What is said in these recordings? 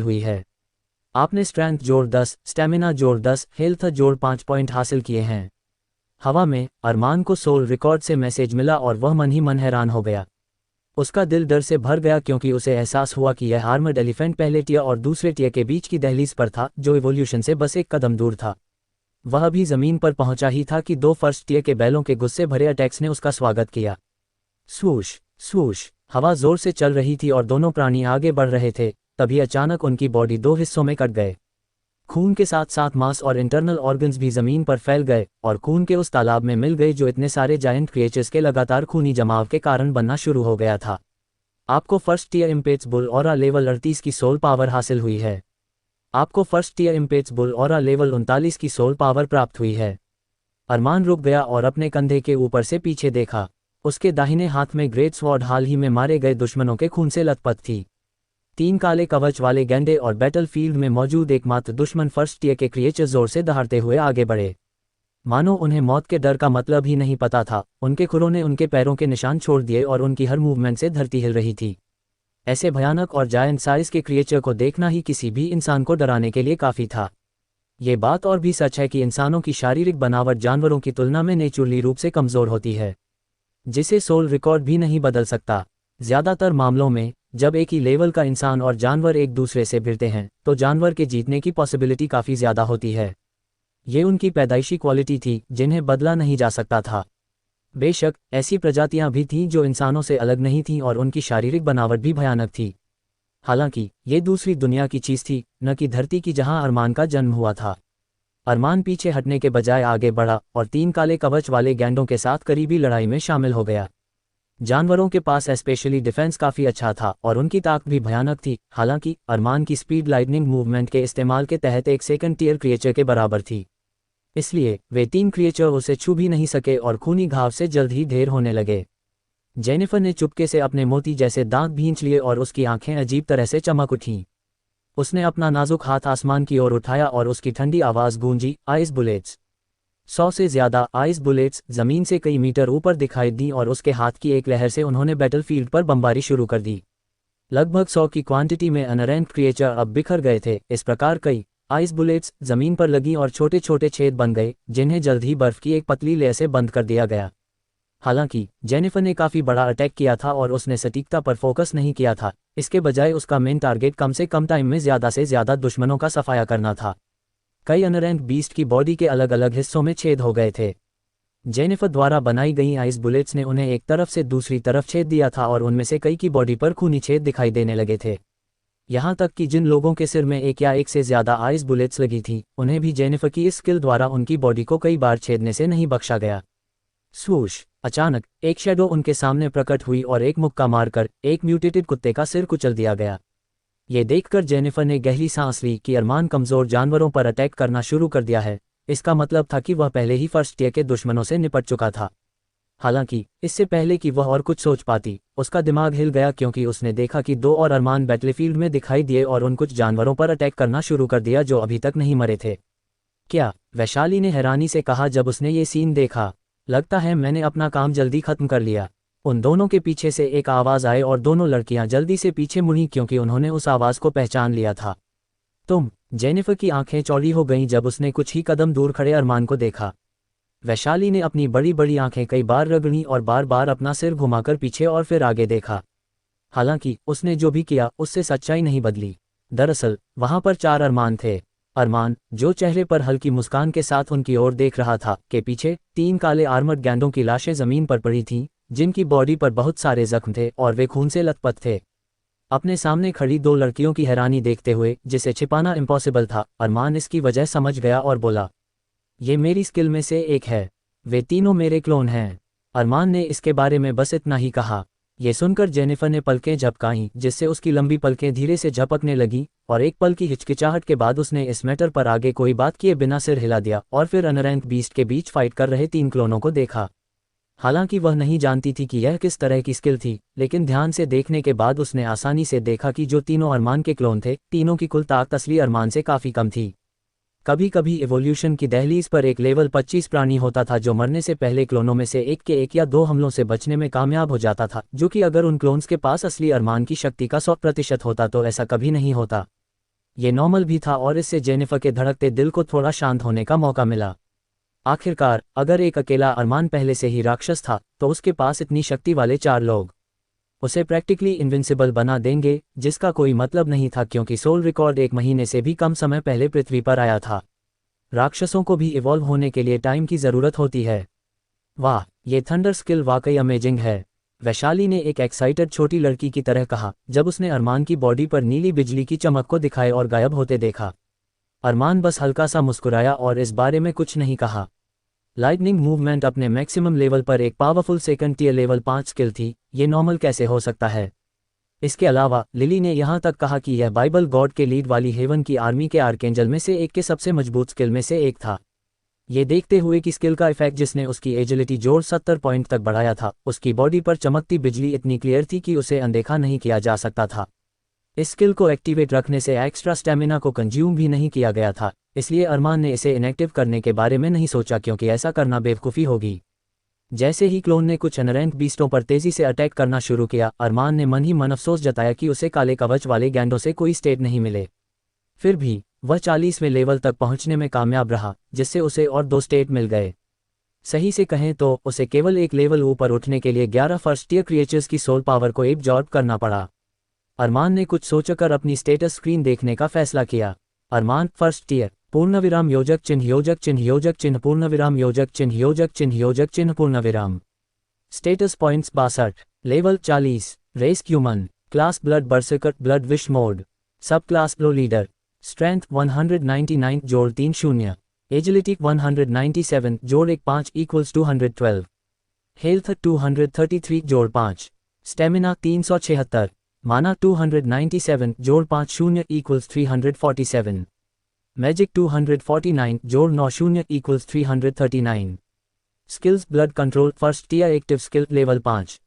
हुई है। आपने स्ट्रेंथ जोड़ 10, स्टेमिना जोड़ 10, हेल्थ जोड़ 5 पॉइंट हासिल किए हैं। हवा में अरमान को सोल रिकॉर्ड से मैसेज मिला और वह मन ही मन हैरान हो गया। उसका दिल डर से भर गया क्योंकि उसे एहसास हुआ कि यह आर्मर्ड एलिफेंट पहले टियर और दूसरे टियर के बीच की दहलीज पर था, जो इवोल्यूशन से बस एक कदम दूर था। वह अभी जमीन पर पहुंचा ही था कि दो फर्स्ट टियर के बैलों के गुस्से भरे अटैक्स ने उसका स्वागत किया। स्वूश स्वूश, हवा जोर से चल रही थी और दोनों प्राणी आगे बढ़ रहे थे। तभी अचानक उनकी बॉडी दो हिस्सों में कट गए। खून के साथ साथ मांस और इंटरनल ऑर्गन्स भी जमीन पर फैल गए और खून के उस तालाब में मिल गए जो इतने सारे जायंट क्रिएचर्स के लगातार खूनी जमाव के कारण बनना शुरू हो गया था। आपको फर्स्ट टियर इम्पेट्सबुल ऑरा लेवल 38 की सोल पावर हासिल हुई है। आपको फर्स्ट टियर इम्पेट्सबुल ऑरा लेवल 39 की सोल पावर प्राप्त हुई है। अरमान रुक गया और अपने कंधे के ऊपर से पीछे देखा। उसके दाहिने हाथ में ग्रेट स्वॉर्ड हाल ही में मारे गए दुश्मनों के खून से लथपथ थी। 3 काले कवच वाले गैंडे और बैटलफील्ड में मौजूद एकमात्र दुश्मन फर्स्ट टियर के क्रिएचर जोर से दहाड़ते हुए आगे बढ़े। मानो उन्हें मौत के डर का मतलब ही नहीं पता था। उनके खुरों ने उनके पैरों के निशान छोड़ दिए और उनकी हर मूवमेंट से धरती हिल रही थी। ऐसे भयानक और जायंट साइज के क्रिएचर को देखना ही किसी भी इंसान को डराने के लिए काफ़ी था। ये बात और भी सच है कि इंसानों की शारीरिक बनावट जानवरों की तुलना में नेचुरली रूप से कमज़ोर होती है, जिसे सोल रिकॉर्ड भी नहीं बदल सकता। ज़्यादातर मामलों में जब एक ही लेवल का इंसान और जानवर एक दूसरे से भिड़ते हैं तो जानवर के जीतने की पॉसिबिलिटी काफ़ी ज़्यादा होती है। ये उनकी पैदाइशी क्वालिटी थी जिन्हें बदला नहीं जा सकता था। बेशक ऐसी प्रजातियां भी थीं जो इंसानों से अलग नहीं थीं और उनकी शारीरिक बनावट भी भयानक थी। हालांकि ये दूसरी दुनिया की चीज़ थी, न कि धरती की जहां अरमान का जन्म हुआ था। अरमान पीछे हटने के बजाय आगे बढ़ा और 3 काले कवच वाले गैंडों के साथ करीबी लड़ाई में शामिल हो गया। जानवरों के पास स्पेशली डिफेंस काफ़ी अच्छा था और उनकी ताकत भी भयानक थी। हालांकि अरमान की स्पीड लाइटनिंग मूवमेंट के इस्तेमाल के तहत एक सेकंड टियर क्रिएचर के बराबर थी, इसलिए वे 3 क्रिएचर उसे छू भी नहीं सके और खूनी घाव से जल्द ही ढेर होने लगे। जेनिफर ने चुपके से अपने मोती जैसे दांत भींच लिए और उसकी आंखें अजीब तरह से चमक उठीं। उसने अपना नाजुक हाथ आसमान की ओर उठाया और उसकी ठंडी आवाज़ गूंजी, आइस बुलेट्स। 100 से ज़्यादा आइस बुलेट्स ज़मीन से कई मीटर ऊपर दिखाई दी और उसके हाथ की एक लहर से उन्होंने बैटलफील्ड पर बमबारी शुरू कर दी। लगभग 100 की क्वांटिटी में अनरैंक क्रिएचर अब बिखर गए थे। इस प्रकार कई आइस बुलेट्स ज़मीन पर लगी और छोटे छोटे छेद बन गए जिन्हें जल्द ही बर्फ़ की एक पतली लेयर से बंद कर दिया गया। हालांकि जेनिफर ने काफ़ी बड़ा अटैक किया था और उसने सटीकता पर फोकस नहीं किया था। इसके बजाय उसका मेन टारगेट कम से कम टाइम में ज़्यादा से ज़्यादा दुश्मनों का सफाया करना था। कई अनरैंक बीस्ट की बॉडी के अलग अलग हिस्सों में छेद हो गए थे। जेनिफर द्वारा बनाई गई आइस बुलेट्स ने उन्हें एक तरफ से दूसरी तरफ छेद दिया था और उनमें से कई की बॉडी पर खूनी छेद दिखाई देने लगे थे। यहाँ तक कि जिन लोगों के सिर में एक या एक से ज़्यादा आइस बुलेट्स लगी थी उन्हें भी जेनिफर की इस स्किल द्वारा उनकी बॉडी को कई बार छेदने से नहीं बख्शा गया। स्वूश, अचानक एक शैडो उनके सामने प्रकट हुई और एक मुक्का मारकर एक म्यूटेटेड कुत्ते का सिर कुचल दिया गया। ये देखकर जेनिफर ने गहरी सांस ली कि अरमान कमज़ोर जानवरों पर अटैक करना शुरू कर दिया है। इसका मतलब था कि वह पहले ही फर्स्ट टियर के दुश्मनों से निपट चुका था। हालांकि इससे पहले कि वह और कुछ सोच पाती, उसका दिमाग हिल गया क्योंकि उसने देखा कि 2 और अरमान बैटलफील्ड में दिखाई दिए और उन कुछ जानवरों पर अटैक करना शुरू कर दिया जो अभी तक नहीं मरे थे। क्या? वैशाली ने हैरानी से कहा जब उसने ये सीन देखा। लगता है मैंने अपना काम जल्दी खत्म कर लिया। उन दोनों के पीछे से एक आवाज़ आई और दोनों लड़कियां जल्दी से पीछे मुड़ी क्योंकि उन्होंने उस आवाज़ को पहचान लिया था। तुम? जेनिफर की आंखें चौड़ी हो गईं जब उसने कुछ ही कदम दूर खड़े अरमान को देखा। वैशाली ने अपनी बड़ी बड़ी आंखें कई बार रगड़ी और बार बार अपना सिर घुमाकर पीछे और फिर आगे देखा। हालांकि उसने जो भी किया उससे सच्चाई नहीं बदली। दरअसल वहां पर 4 अरमान थे। अरमान, जो चेहरे पर हल्की मुस्कान के साथ उनकी ओर देख रहा था, के पीछे 3 काले आर्मर्ड गैंडों की लाशें जमीन पर पड़ी थीं, जिनकी बॉडी पर बहुत सारे जख्म थे और वे खून से लथपथ थे। अपने सामने खड़ी 2 लड़कियों की हैरानी देखते हुए, जिसे छिपाना इम्पॉसिबल था, अरमान इसकी वजह समझ गया और बोला, ये मेरी स्किल में से एक है। वे तीनों मेरे क्लोन हैं। अरमान ने इसके बारे में बस इतना ही कहा। ये सुनकर जेनिफर ने पलकें झपकाईं, जिससे उसकी लंबी पलकें धीरे से झपकने लगीं और एक पल की हिचकिचाहट के बाद उसने इस मैटर पर आगे कोई बात किए बिना सिर हिला दिया और फिर अनरैंक बीस्ट के बीच फाइट कर रहे 3 क्लोनों को देखा। हालांकि वह नहीं जानती थी कि यह किस तरह की स्किल थी, लेकिन ध्यान से देखने के बाद उसने आसानी से देखा कि जो तीनों अरमान के क्लोन थे, तीनों की कुल ताकत असली अरमान से काफ़ी कम थी। कभी कभी इवोल्यूशन की दहलीज पर एक लेवल 25 प्राणी होता था जो मरने से पहले क्लोनों में से एक के 1 या 2 हमलों से बचने में कामयाब हो जाता था, जो कि अगर उन क्लोन्स के पास असली अरमान की शक्ति का 100% होता तो ऐसा कभी नहीं होता। ये नॉर्मल भी था और इससे जेनिफर के धड़कते दिल को थोड़ा शांत होने का मौका मिला। आखिरकार अगर एक अकेला अरमान पहले से ही राक्षस था तो उसके पास इतनी शक्ति वाले 4 लोग उसे प्रैक्टिकली इनविंसिबल बना देंगे, जिसका कोई मतलब नहीं था क्योंकि सोल रिकॉर्ड 1 महीने से भी कम समय पहले पृथ्वी पर आया था। राक्षसों को भी इवॉल्व होने के लिए टाइम की ज़रूरत होती है। वाह, ये थंडर स्किल वाकई अमेजिंग है, वैशाली ने एक एक्साइटेड छोटी लड़की की तरह कहा जब उसने अरमान की बॉडी पर नीली बिजली की चमक को दिखाए और गायब होते देखा। अरमान बस हल्का सा मुस्कुराया और इस बारे में कुछ नहीं कहा। लाइटनिंग मूवमेंट अपने मैक्सिमम लेवल पर एक powerful second tier level 5 skill थी, ये नॉर्मल कैसे हो सकता है। इसके अलावा लिली ने यहाँ तक कहा कि यह बाइबल गॉड के लीड वाली हेवन की आर्मी के आर्केंजल में से एक के सबसे मजबूत स्किल में से एक था। ये देखते हुए कि स्किल का इफेक्ट जिसने उसकी एजिलिटी जोड़ 70 पॉइंट तक बढ़ाया था, उसकी बॉडी पर चमकती बिजली इतनी क्लियर थी कि उसे अनदेखा नहीं किया जा सकता था। इस स्किल को एक्टिवेट रखने से एक्स्ट्रा स्टैमिना को कंज्यूम भी नहीं किया गया था, इसलिए अरमान ने इसे इनएक्टिव करने के बारे में नहीं सोचा क्योंकि ऐसा करना बेवकूफ़ी होगी। जैसे ही क्लोन ने कुछ अनरैंक बीस्टों पर तेजी से अटैक करना शुरू किया, अरमान ने मन ही मन अफसोस जताया कि उसे काले कवच वाले गैंडों से कोई स्टेट नहीं मिले। फिर भी वह 40वें लेवल तक पहुंचने में कामयाब रहा, जिससे उसे और 2 स्टेट मिल गए। सही से कहें तो उसे केवल एक लेवल ऊपर उठने के लिए 11 फर्स्ट टियर क्रिएचर्स की सोल पावर को एब्जॉर्ब करना पड़ा। अरमान ने कुछ सोचकर अपनी स्टेटस स्क्रीन देखने का फैसला किया। अरमान फर्स्ट टियर पूर्णविराम योजक चिन्ह योजक चिन्ह योजक चिन्ह पूर्णविराम योजक चिन्ह योजक चिन्ह योजक चिन्ह पूर्णविराम। Status points 62, level 40, race human, class blood berserker blood wish mode, sub class low leader, strength 199 जोड़ 3 0, एजिलिटी 197 जोड़ 1 5 इक्वल्स 212, हेल्थ 233 जोड़ 5, स्टेमिना 376, माना 297 जोड़ 5 0 इक्वल्स 347, मैजिक 249 जोड़ 9 0 equals 339, skills blood control first tier active skill level 5,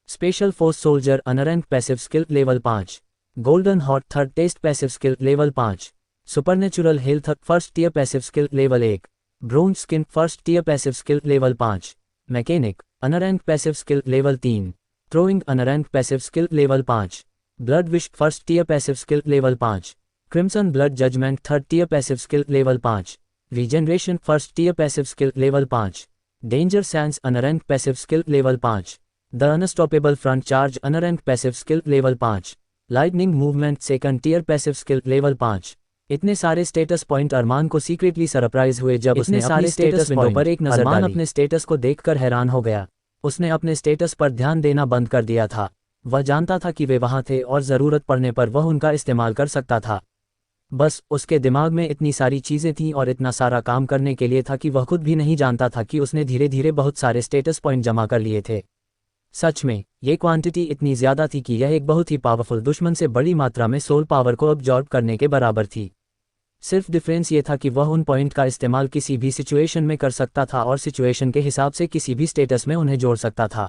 special force soldier unranked passive skill level 5, golden hot third test passive skill level 5, supernatural health first tier passive skill level 1, bronze skin first tier passive skill level 5, mechanic unranked passive skill level 3, throwing unranked passive skill level 5, blood wish first tier passive skill level 5, crimson blood judgement third tier passive skill level 5, regeneration first tier passive skill level 5, danger sense unranked passive skill level 5, the unstoppable front charge unranked passive skill level 5, lightning movement second tier passive skill level 5। इतने सारे status point अरमान को secretly surprise हुए जब उसने सारे status window पर एक नजर डाली। अरमान अपने स्टेटस को देखकर हैरान हो गया। उसने अपने स्टेटस पर ध्यान देना बंद कर दिया था। वह जानता था कि वे वहां थे और ज़रूरत पड़ने पर वह उनका इस्तेमाल कर सकता था। बस उसके दिमाग में इतनी सारी चीज़ें थीं और इतना सारा काम करने के लिए था कि वह खुद भी नहीं जानता था कि उसने धीरे धीरे बहुत सारे स्टेटस पॉइंट जमा कर लिए थे। सच में ये क्वांटिटी इतनी ज़्यादा थी कि यह एक बहुत ही पावरफुल दुश्मन से बड़ी मात्रा में सोल पावर को अब्जॉर्ब करने के बराबर थी। सिर्फ डिफरेंस ये था कि वह उन पॉइंट का इस्तेमाल किसी भी सिचुएशन में कर सकता था और सिचुएशन के हिसाब से किसी भी स्टेटस में उन्हें जोड़ सकता था।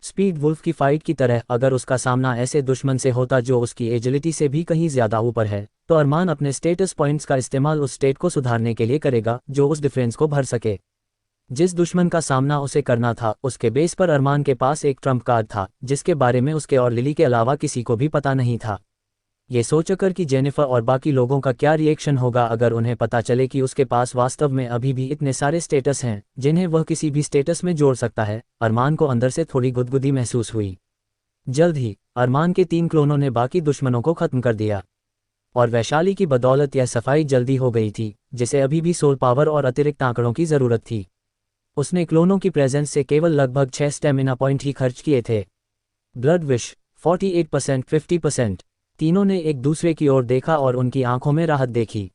स्पीड वुल्फ की फाइट की तरह अगर उसका सामना ऐसे दुश्मन से होता जो उसकी एजिलिटी से भी कहीं ज़्यादा ऊपर है, तो अरमान अपने स्टेटस पॉइंट्स का इस्तेमाल उस स्टेट को सुधारने के लिए करेगा जो उस डिफरेंस को भर सके। जिस दुश्मन का सामना उसे करना था उसके बेस पर अरमान के पास एक ट्रम्प कार्ड था जिसके बारे में उसके और लिली के अलावा किसी को भी पता नहीं था। ये सोचकर कि जेनिफर और बाकी लोगों का क्या रिएक्शन होगा अगर उन्हें पता चले कि उसके पास वास्तव में अभी भी इतने सारे स्टेटस हैं जिन्हें वह किसी भी स्टेटस में जोड़ सकता है, अरमान को अंदर से थोड़ी गुदगुदी महसूस हुई। जल्द ही अरमान के 3 क्लोनों ने बाकी दुश्मनों को खत्म कर दिया और वैशाली की बदौलत यह सफाई जल्दी हो गई थी जिसे अभी भी सोल पावर और अतिरिक्त आंकड़ों की ज़रूरत थी। उसने क्लोनों की प्रेजेंस से केवल लगभग 6 स्टेमिना पॉइंट ही खर्च किए थे। Blood wish 48% 50%। तीनों ने एक दूसरे की ओर देखा और उनकी आंखों में राहत देखी।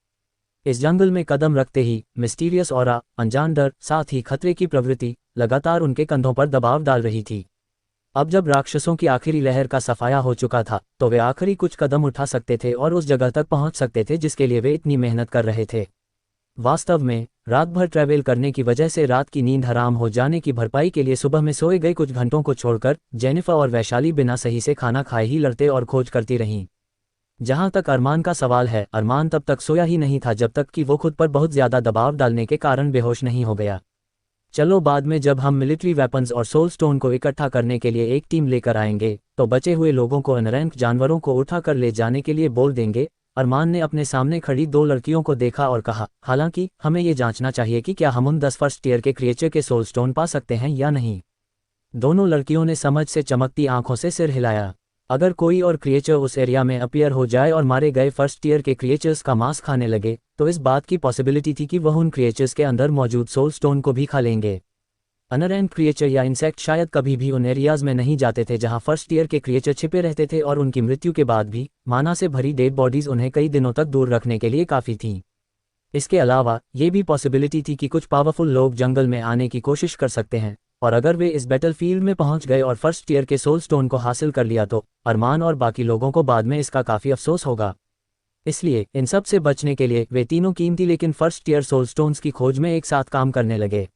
इस जंगल में कदम रखते ही मिस्टीरियस ऑरा, अनजान डर, साथ ही खतरे की प्रवृत्ति लगातार उनके कंधों पर दबाव डाल रही थी। अब जब राक्षसों की आखिरी लहर का सफाया हो चुका था तो वे आखिरी कुछ कदम उठा सकते थे और उस जगह तक पहुंच सकते थे जिसके लिए वे इतनी मेहनत कर रहे थे। वास्तव में रात भर ट्रैवल करने की वजह से रात की नींद हराम हो जाने की भरपाई के लिए सुबह में सोए गए कुछ घंटों को छोड़कर जेनिफर और वैशाली बिना सही से खाना खाए ही लड़ते और खोज करती रहीं। जहां तक अरमान का सवाल है, अरमान तब तक सोया ही नहीं था जब तक कि वो खुद पर बहुत ज़्यादा दबाव डालने के कारण बेहोश नहीं हो गया। चलो बाद में जब हम मिलिट्री वेपन्स और सोल स्टोन को इकट्ठा करने के लिए एक टीम लेकर आएंगे तो बचे हुए लोगों को अनरैंक जानवरों को उठाकर ले जाने के लिए बोल देंगे, अरमान ने अपने सामने खड़ी दो लड़कियों को देखा और कहा, हालांकि हमें ये जांचना चाहिए कि क्या हम उन 10 फर्स्ट टीयर के क्रिएचर के सोल स्टोन पा सकते हैं या नहीं। दोनों लड़कियों ने समझ से चमकती आंखों से सिर हिलाया। अगर कोई और क्रिएचर उस एरिया में अपीयर हो जाए और मारे गए फर्स्ट ईयर के क्रिएचर्स का मांस खाने लगे, तो इस बात की पॉसिबिलिटी थी कि वह उन क्रिएचर्स के अंदर मौजूद सोल स्टोन को भी खा लेंगे। अनरैंक क्रिएचर या इंसेक्ट शायद कभी भी उन एरियाज में नहीं जाते थे जहां फर्स्ट ईयर के क्रिएचर छिपे रहते थे, और उनकी मृत्यु के बाद भी माना से भरी डेड बॉडीज उन्हें कई दिनों तक दूर रखने के लिए काफ़ी थीं। इसके अलावा ये भी पॉसिबिलिटी थी कि कुछ पावरफुल लोग जंगल में आने की कोशिश कर सकते हैं, और अगर वे इस बैटलफील्ड में पहुंच गए और फर्स्ट ईयर के सोल स्टोन को हासिल कर लिया तो अरमान और बाकी लोगों को बाद में इसका काफ़ी अफसोस होगा। इसलिए इन सब से बचने के लिए वे तीनों कीमती लेकिन फर्स्ट ईयर सोल स्टोन्स की खोज में एक साथ काम करने लगे।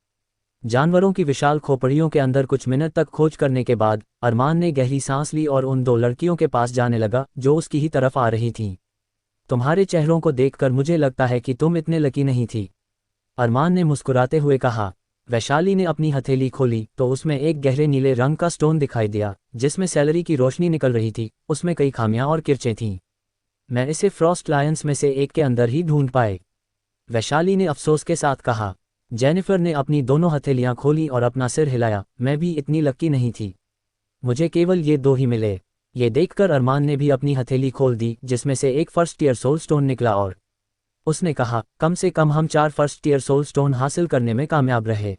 जानवरों की विशाल खोपड़ियों के अंदर कुछ मिनट तक खोज करने के बाद अरमान ने गहरी सांस ली और उन दो लड़कियों के पास जाने लगा जो उसकी ही तरफ आ रही थीं। तुम्हारे चेहरों को देखकर मुझे लगता है कि तुम इतने लकी नहीं थी, अरमान ने मुस्कुराते हुए कहा। वैशाली ने अपनी हथेली खोली तो उसमें एक गहरे नीले रंग का स्टोन दिखाई दिया जिसमें सैलरी की रोशनी निकल रही थी। उसमें कई खामियां और किरचें थीं। मैं इसे फ्रॉस्ट लायंस में से एक के अंदर ही ढूंढ पाए, वैशाली ने अफसोस के साथ कहा। जेनिफर ने अपनी दोनों हथेलियां खोली और अपना सिर हिलाया। मैं भी इतनी लकी नहीं थी, मुझे केवल ये दो ही मिले। ये देखकर अरमान ने भी अपनी हथेली खोल दी जिसमें से एक फर्स्ट ईयर सोल स्टोन निकला और उसने कहा, कम से कम हम 4 फर्स्ट ईयर सोल स्टोन हासिल करने में कामयाब रहे।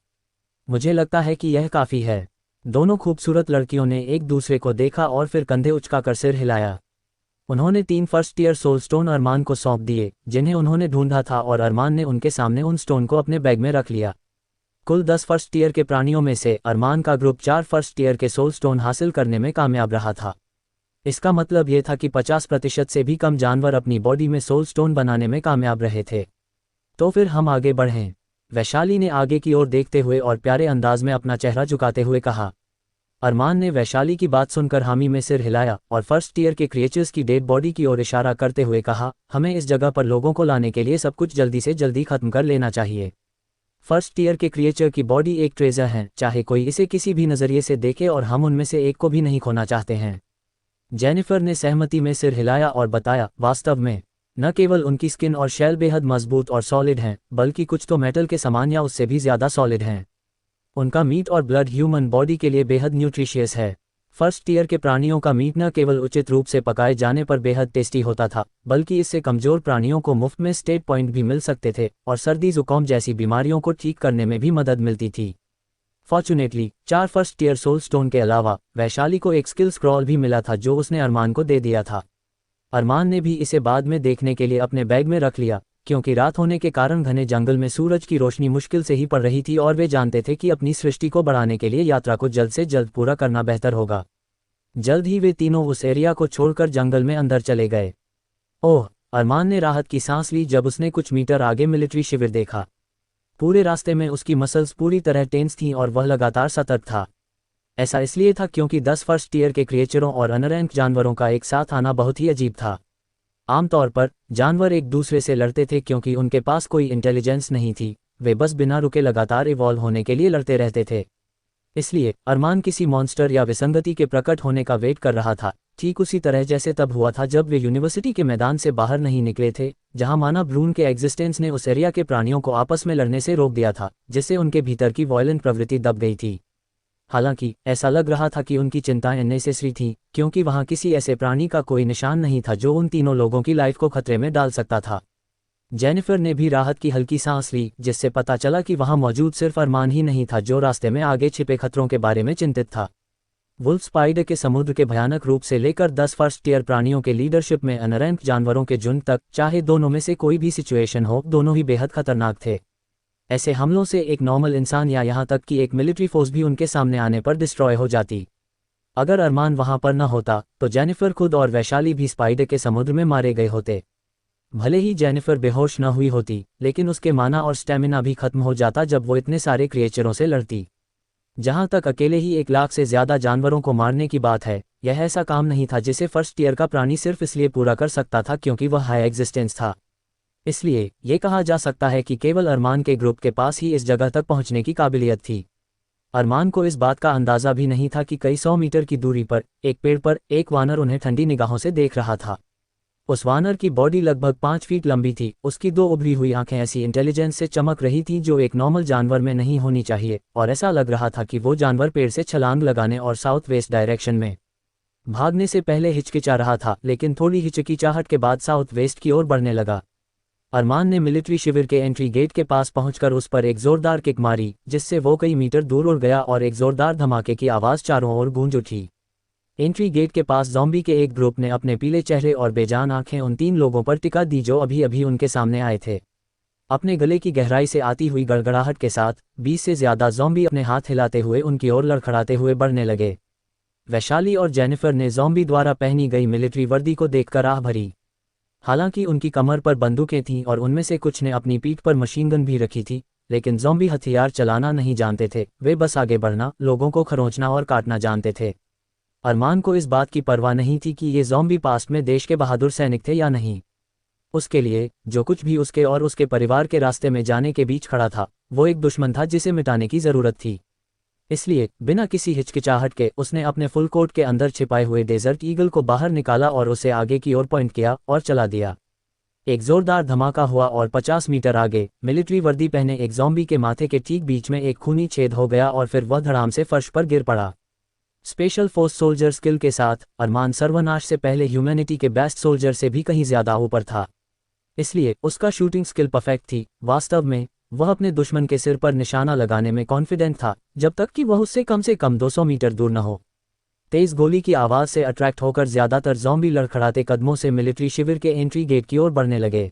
मुझे लगता है कि यह काफ़ी है। दोनों खूबसूरत लड़कियों ने एक दूसरे को देखा और फिर कंधे उचकाकर सिर हिलाया। उन्होंने 3 फर्स्ट ईयर सोल स्टोन अरमान को सौंप दिए जिन्हें उन्होंने ढूंढा था, और अरमान ने उनके सामने उन स्टोन को अपने बैग में रख लिया। कुल 10 फर्स्ट ईयर के प्राणियों में से अरमान का ग्रुप 4 फर्स्ट ईयर के सोल स्टोन हासिल करने में कामयाब रहा था। इसका मतलब यह था कि 50% से भी कम जानवर अपनी बॉडी में सोल स्टोन बनाने में कामयाब रहे थे। तो फिर हम आगे बढ़ें, वैशाली ने आगे की ओर देखते हुए और प्यारे अंदाज में अपना चेहरा झुकाते हुए कहा। अरमान ने वैशाली की बात सुनकर हामी में सिर हिलाया और फर्स्ट ईयर के क्रिएचर्स की डेड बॉडी की ओर इशारा करते हुए कहा, हमें इस जगह पर लोगों को लाने के लिए सब कुछ जल्दी से जल्दी खत्म कर लेना चाहिए। फर्स्ट ईयर के क्रिएचर की बॉडी एक ट्रेजर है, चाहे कोई इसे किसी भी नज़रिए से देखे, और हम उनमें से एक को भी नहीं खोना चाहते हैं। जेनिफर ने सहमति में सिर हिलाया और बताया, वास्तव में न केवल उनकी स्किन और शेल बेहद मजबूत और सॉलिड हैं, बल्कि कुछ तो मेटल के समान या उससे भी ज़्यादा सॉलिड हैं। उनका मीट और ब्लड ह्यूमन बॉडी के लिए बेहद न्यूट्रिशियस है। फर्स्ट ईयर के प्राणियों का मीट न केवल उचित रूप से पकाए जाने पर बेहद टेस्टी होता था, बल्कि इससे कमज़ोर प्राणियों को मुफ्त में स्टेट पॉइंट भी मिल सकते थे और सर्दी जुकाम जैसी बीमारियों को ठीक करने में भी मदद मिलती थी। Fortunately 4 first year soul stone के अलावा वैशाली को एक स्किल स्क्रॉल भी मिला था जो उसने अरमान को दे दिया था। अरमान ने भी इसे बाद में देखने के लिए अपने बैग में रख लिया, क्योंकि रात होने के कारण घने जंगल में सूरज की रोशनी मुश्किल से ही पड़ रही थी और वे जानते थे कि अपनी सृष्टि को बढ़ाने के लिए यात्रा को जल्द से जल्द पूरा करना बेहतर होगा। जल्द ही वे तीनों उस एरिया को छोड़कर जंगल में अंदर चले गए। ओह, अरमान ने राहत की सांस ली जब उसने कुछ मीटर आगे मिलिट्री शिविर देखा। पूरे रास्ते में उसकी मसल्स पूरी तरह टेंस थीं और वह लगातार सतर्क था। ऐसा इसलिए था क्योंकि 10 फर्स्ट ईयर के क्रिएचरों और अनरैंक जानवरों का एक साथ आना बहुत ही अजीब था। आमतौर पर जानवर एक दूसरे से लड़ते थे क्योंकि उनके पास कोई इंटेलिजेंस नहीं थी, वे बस बिना रुके लगातार इवॉल्व होने के लिए लड़ते रहते थे। इसलिए अरमान किसी मॉन्स्टर या विसंगति के प्रकट होने का वेट कर रहा था, ठीक उसी तरह जैसे तब हुआ था जब वे यूनिवर्सिटी के मैदान से बाहर नहीं निकले थे, जहां माना ब्रून के एग्जिस्टेंस ने उस एरिया के प्राणियों को आपस में लड़ने से रोक दिया था, जिससे उनके भीतर की वॉयलेंट प्रवृत्ति दब गई थी। हालांकि ऐसा लग रहा था कि उनकी चिंताएं नेसेसरी थीं, क्योंकि वहां किसी ऐसे प्राणी का कोई निशान नहीं था जो उन तीनों लोगों की लाइफ को खतरे में डाल सकता था। जेनिफर ने भी राहत की हल्की सांस ली, जिससे पता चला कि वहां मौजूद सिर्फ अरमान ही नहीं था जो रास्ते में आगे छिपे खतरों के बारे में चिंतित था। वुल्फ स्पाइडर के समुद्र के भयानक रूप से लेकर 10 फर्स्ट ईयर प्राणियों के लीडरशिप में अनरैंक जानवरों के झुंड तक, चाहे दोनों में से कोई भी सिचुएशन हो, दोनों ही बेहद खतरनाक थे। ऐसे हमलों से एक नॉर्मल इंसान या यहाँ तक कि एक मिलिट्री फोर्स भी उनके सामने आने पर डिस्ट्रॉय हो जाती। अगर अरमान वहां पर न होता तो जेनिफर खुद और वैशाली भी स्पाइडर के समुद्र में मारे गए होते। भले ही जेनिफर बेहोश न हुई होती, लेकिन उसके माना और स्टेमिना भी खत्म हो जाता जब वो इतने सारे क्रिएचरों से लड़ती। जहां तक अकेले ही 1 लाख से ज़्यादा जानवरों को मारने की बात है, यह ऐसा काम नहीं था जिसे फर्स्ट ईयर का प्राणी सिर्फ इसलिए पूरा कर सकता था क्योंकि वह हाई एग्जिस्टेंस था। इसलिए ये कहा जा सकता है कि केवल अरमान के ग्रुप के पास ही इस जगह तक पहुंचने की काबिलियत थी। अरमान को इस बात का अंदाज़ा भी नहीं था कि कई 100 मीटर की दूरी पर एक पेड़ पर एक वानर उन्हें ठंडी निगाहों से देख रहा था। उस वानर की बॉडी लगभग 5 फीट लंबी थी, उसकी 2 उभरी हुई आंखें ऐसी इंटेलिजेंस से चमक रही थी जो एक नॉर्मल जानवर में नहीं होनी चाहिए, और ऐसा लग रहा था कि वो जानवर पेड़ से छलांग लगाने और साउथ वेस्ट डायरेक्शन में भागने से पहले हिचकिचा रहा था, लेकिन थोड़ी हिचकिचाहट के बाद साउथ वेस्ट की ओर बढ़ने लगा। अरमान ने मिलिट्री शिविर के एंट्री गेट के पास पहुंचकर उस पर एक जोरदार किक मारी, जिससे वो कई मीटर दूर उड़ गया और एक जोरदार धमाके की आवाज़ चारों ओर गूंज उठी। एंट्री गेट के पास ज़ॉम्बी के एक ग्रुप ने अपने पीले चेहरे और बेजान आंखें उन 3 लोगों पर टिका दी जो अभी अभी उनके सामने आए थे। अपने गले की गहराई से आती हुई गड़गड़ाहट के साथ 20 से ज़्यादा ज़ॉम्बी अपने हाथ हिलाते हुए उनकी ओर लड़खड़ाते हुए बढ़ने लगे। वैशाली और जेनिफर ने ज़ॉम्बी द्वारा पहनी गई मिलिट्री वर्दी को देखकर आह भरी। हालांकि उनकी कमर पर बंदूकें थीं और उनमें से कुछ ने अपनी पीठ पर मशीनगन भी रखी थी, लेकिन ज़ॉम्बी हथियार चलाना नहीं जानते थे, वे बस आगे बढ़ना, लोगों को खरोंचना और काटना जानते थे। अरमान को इस बात की परवाह नहीं थी कि ये ज़ॉम्बी पास्ट में देश के बहादुर सैनिक थे या नहीं। उसके लिए जो कुछ भी उसके और उसके परिवार के रास्ते में जाने के बीच खड़ा था, वो एक दुश्मन था जिसे मिटाने की ज़रूरत थी। इसलिए बिना किसी हिचकिचाहट के उसने अपने फुल कोट के अंदर छिपाए हुए डेजर्ट ईगल को बाहर निकाला और उसे आगे की ओर पॉइंट किया और चला दिया। एक जोरदार धमाका हुआ और 50 मीटर आगे मिलिट्री वर्दी पहने एक ज़ॉम्बी के माथे के ठीक बीच में एक खूनी छेद हो गया और फिर वह धड़ाम से फर्श पर गिर पड़ा। स्पेशल फोर्स सोल्जर स्किल के साथ अरमान सर्वनाश से पहले ह्यूमैनिटी के बेस्ट सोल्जर से भी कहीं ज्यादा ऊपर था, इसलिए उसका शूटिंग स्किल परफेक्ट थी। वास्तव में वह अपने दुश्मन के सिर पर निशाना लगाने में कॉन्फिडेंट था, जब तक कि वह उससे कम 200 मीटर दूर न हो। तेज गोली की आवाज़ से अट्रैक्ट होकर ज्यादातर ज़ॉम्बी लड़खड़ाते कदमों से मिलिट्री शिविर के एंट्री गेट की ओर बढ़ने लगे।